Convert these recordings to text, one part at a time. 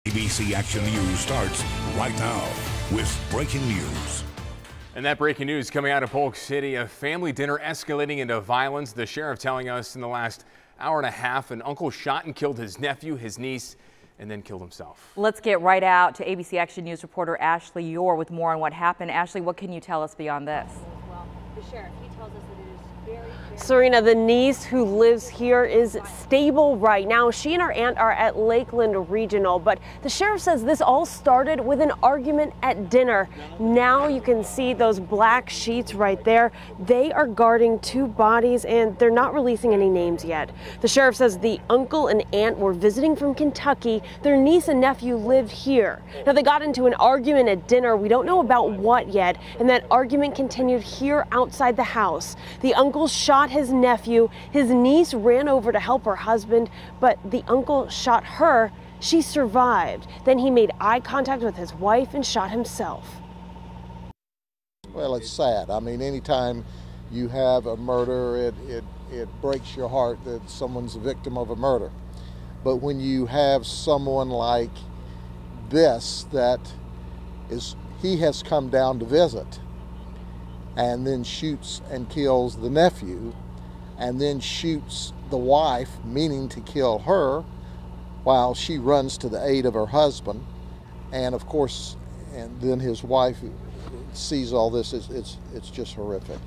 ABC Action News starts right now with breaking news. And that breaking news coming out of Polk City, a family dinner escalating into violence. The sheriff telling us in the last hour and a half, an uncle shot and killed his nephew, his niece, and then killed himself. Let's get right out to ABC Action News reporter Ashley Yore with more on what happened. Ashley, what can you tell us beyond this? Well, the sheriff, he tells us that it is very Serena, the niece who lives here is stable right now. She and her aunt are at Lakeland Regional, but the sheriff says this all started with an argument at dinner. Now you can see those black sheets right there. They are guarding two bodies and they're not releasing any names yet. The sheriff says the uncle and aunt were visiting from Kentucky. Their niece and nephew lived here. Now they got into an argument at dinner. We don't know about what yet, and that argument continued here outside the house. The uncle shot his nephew. His niece ran over to help her husband, but the uncle shot her. She survived. Then he made eye contact with his wife and shot himself. Well, it's sad. I mean, anytime you have a murder, it breaks your heart that someone's a victim of a murder. But when you have someone like this that is, he has come down to visit and then shoots and kills the nephew and then shoots the wife, meaning to kill her, while she runs to the aid of her husband. And of course, and then his wife sees all this. It's just horrific.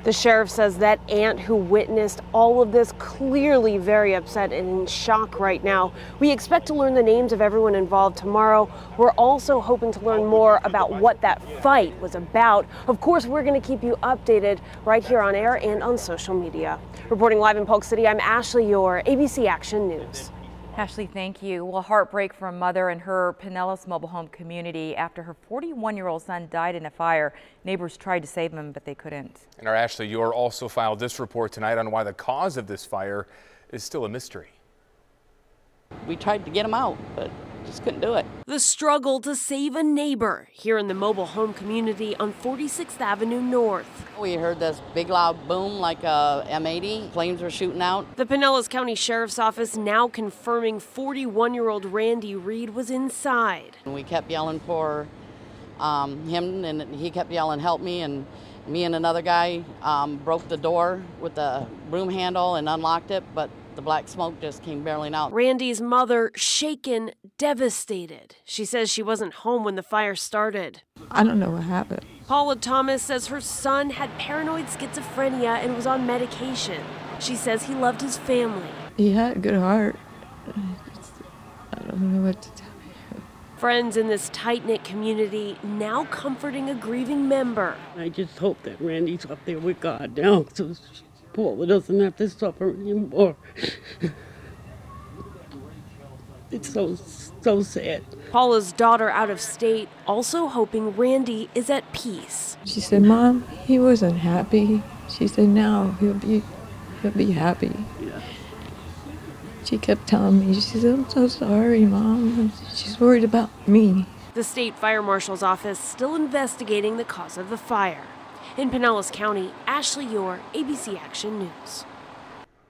The sheriff says that aunt who witnessed all of this clearly very upset and in shock right now. We expect to learn the names of everyone involved tomorrow. We're also hoping to learn more about what that fight was about. Of course, we're going to keep you updated right here on air and on social media. Reporting live in Polk City, I'm Ashley Yore, ABC Action News. Ashley, thank you. Well, heartbreak for a mother and her Pinellas mobile home community after her 41-year-old son died in a fire. Neighbors tried to save him, but they couldn't. And our Ashley Yore also filed this report tonight on why the cause of this fire is still a mystery. We tried to get him out, but just couldn't do it. The struggle to save a neighbor here in the mobile home community on 46th Avenue North. We heard this big loud boom like a M80. Flames were shooting out. The Pinellas County Sheriff's Office now confirming 41-year-old Randy Reed was inside. We kept yelling for him, and he kept yelling, "Help me!" And me and another guy broke the door with the broom handle and unlocked it, but the black smoke just came barreling out. Randy's mother shaken, devastated. She says she wasn't home when the fire started. I don't know what happened. Paula Thomas says her son had paranoid schizophrenia and was on medication. She says he loved his family. He had a good heart. I don't know what to tell you. Friends in this tight-knit community now comforting a grieving member. I just hope that Randy's up there with God now, so Paula doesn't have to suffer anymore. It's so sad. Paula's daughter out of state also hoping Randy is at peace. She said, "Mom, he wasn't happy." She said, "Now he'll be happy." Yeah. She kept telling me, she said, "I'm so sorry, Mom." She's worried about me. The state fire marshal's office still investigating the cause of the fire. In Pinellas County, Ashley Yore, ABC Action News.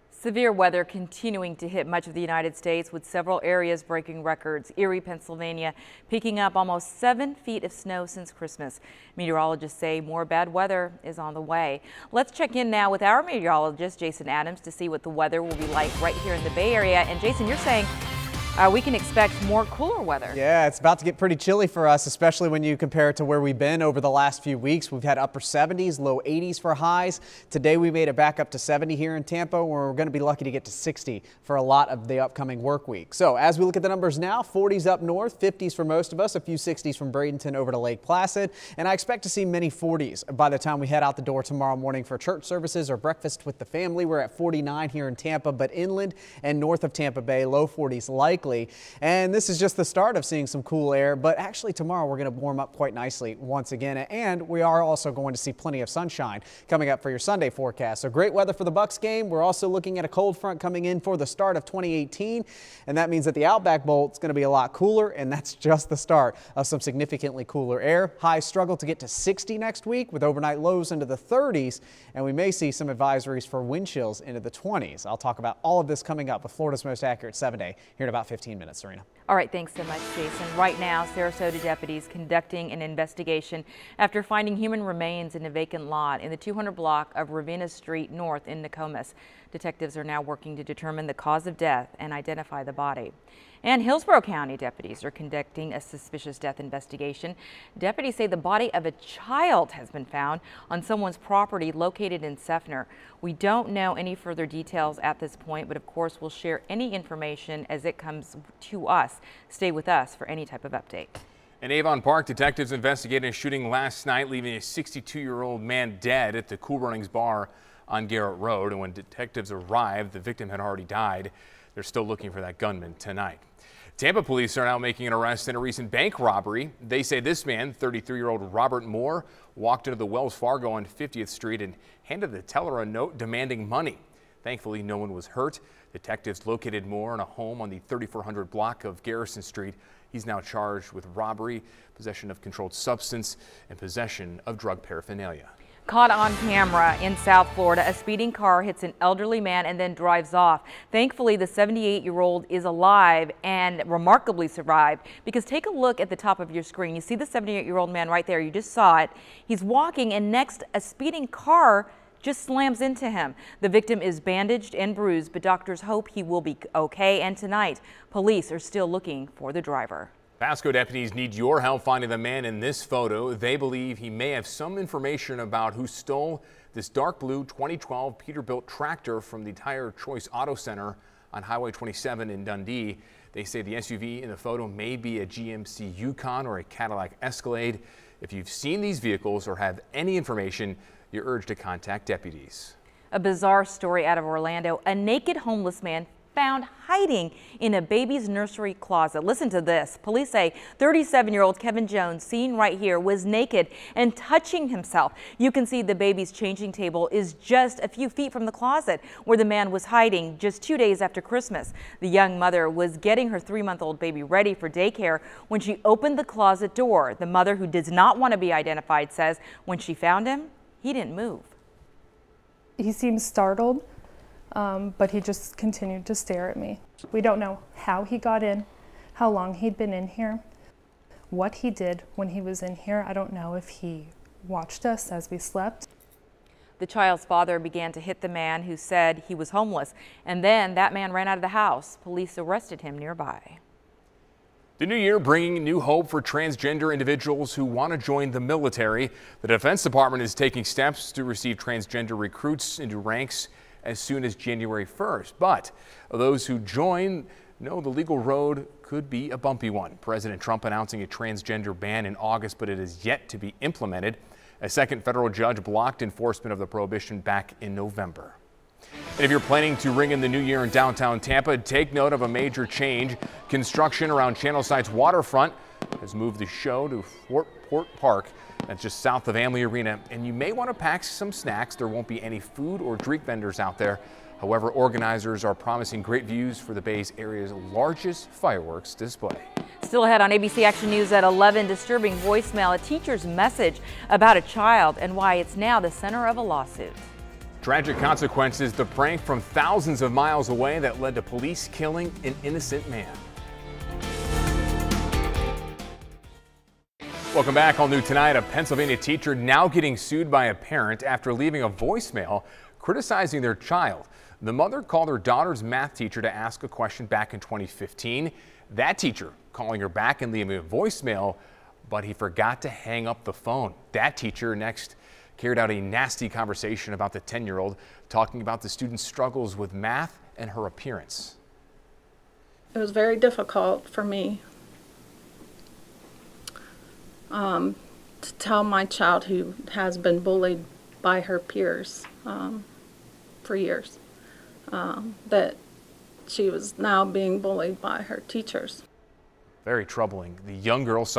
Severe weather continuing to hit much of the United States, with several areas breaking records. Erie, Pennsylvania, picking up almost 7 feet of snow since Christmas. Meteorologists say more bad weather is on the way. Let's check in now with our meteorologist, Jason Adams, to see what the weather will be like right here in the Bay Area. And Jason, you're saying we can expect more cooler weather. Yeah, it's about to get pretty chilly for us, especially when you compare it to where we've been over the last few weeks. We've had upper 70s, low 80s for highs. Today we made it back up to 70 here in Tampa, where we're going to be lucky to get to 60 for a lot of the upcoming work week. So as we look at the numbers now, 40s up north, 50s for most of us, a few 60s from Bradenton over to Lake Placid. And I expect to see many 40s by the time we head out the door tomorrow morning for church services or breakfast with the family. We're at 49 here in Tampa, but inland and north of Tampa Bay, low 40s likely. likely. And this is just the start of seeing some cool air, but actually tomorrow we're going to warm up quite nicely once again. And we are also going to see plenty of sunshine coming up for your Sunday forecast. So great weather for the Bucks game. We're also looking at a cold front coming in for the start of 2018. And that means that the Outback Bowl is going to be a lot cooler. And that's just the start of some significantly cooler air. Highs struggle to get to 60 next week with overnight lows into the 30s. And we may see some advisories for wind chills into the 20s. I'll talk about all of this coming up with Florida's most accurate 7-day here in about 15 minutes. Serena. All right, thanks so much, Jason. Right now, Sarasota deputies conducting an investigation after finding human remains in a vacant lot in the 200 block of Ravenna Street North in Nokomis. Detectives are now working to determine the cause of death and identify the body. And Hillsborough County deputies are conducting a suspicious death investigation. Deputies say the body of a child has been found on someone's property located in Seffner. We don't know any further details at this point, but of course we'll share any information as it comes to us. Stay with us for any type of update. In Avon Park, detectives investigated a shooting last night, leaving a 62-year-old man dead at the Cool Runnings bar on Garrett Road. And when detectives arrived, the victim had already died. They're still looking for that gunman tonight. Tampa police are now making an arrest in a recent bank robbery. They say this man, 33-year-old Robert Moore, walked into the Wells Fargo on 50th Street and handed the teller a note demanding money. Thankfully, no one was hurt. Detectives located Moore in a home on the 3400 block of Garrison Street. He's now charged with robbery, possession of controlled substance, and possession of drug paraphernalia. Caught on camera in South Florida, a speeding car hits an elderly man and then drives off. Thankfully, the 78-year-old is alive and remarkably survived, because take a look at the top of your screen. You see the 78-year-old man right there. You just saw it. He's walking, and next, a speeding car just slams into him. The victim is bandaged and bruised, but doctors hope he will be okay. And tonight, police are still looking for the driver. Pasco deputies need your help finding the man in this photo. They believe he may have some information about who stole this dark blue 2012 Peterbilt tractor from the Tire Choice Auto Center on Highway 27 in Dundee. They say the SUV in the photo may be a GMC Yukon or a Cadillac Escalade. If you've seen these vehicles or have any information, you're urged to contact deputies. A bizarre story out of Orlando. A naked homeless man found hiding in a baby's nursery closet. Listen to this. Police say 37-year-old Kevin Jones, seen right here, was naked and touching himself. You can see the baby's changing table is just a few feet from the closet where the man was hiding just 2 days after Christmas. The young mother was getting her 3-month-old baby ready for daycare when she opened the closet door. The mother, who does not want to be identified, says when she found him, he didn't move. He seemed startled. But he just continued to stare at me. We don't know how he got in, how long he'd been in here, what he did when he was in here. I don't know if he watched us as we slept. The child's father began to hit the man who said he was homeless, and then that man ran out of the house. Police arrested him nearby. The new year bringing new hope for transgender individuals who want to join the military. The Defense Department is taking steps to receive transgender recruits into ranks as soon as January 1st. But those who join know the legal road could be a bumpy one. President Trump announcing a transgender ban in August, but it is yet to be implemented. A second federal judge blocked enforcement of the prohibition back in November. And if you're planning to ring in the new year in downtown Tampa, take note of a major change. Construction around Channel Side's waterfront has moved the show to Fort Park. That's just south of Amalie Arena, and you may want to pack some snacks. There won't be any food or drink vendors out there. However, organizers are promising great views for the Bay's area's largest fireworks display. Still ahead on ABC Action News at 11, disturbing voicemail, a teacher's message about a child and why it's now the center of a lawsuit. Tragic consequences, the prank from thousands of miles away that led to police killing an innocent man. Welcome back. All new tonight, a Pennsylvania teacher now getting sued by a parent after leaving a voicemail criticizing their child. The mother called her daughter's math teacher to ask a question back in 2015. That teacher calling her back and leaving a voicemail, but he forgot to hang up the phone. That teacher next carried out a nasty conversation about the 10-year-old, talking about the student's struggles with math and her appearance. It was very difficult for me to tell my child, who has been bullied by her peers for years, that she was now being bullied by her teachers. Very troubling. The young girl suffered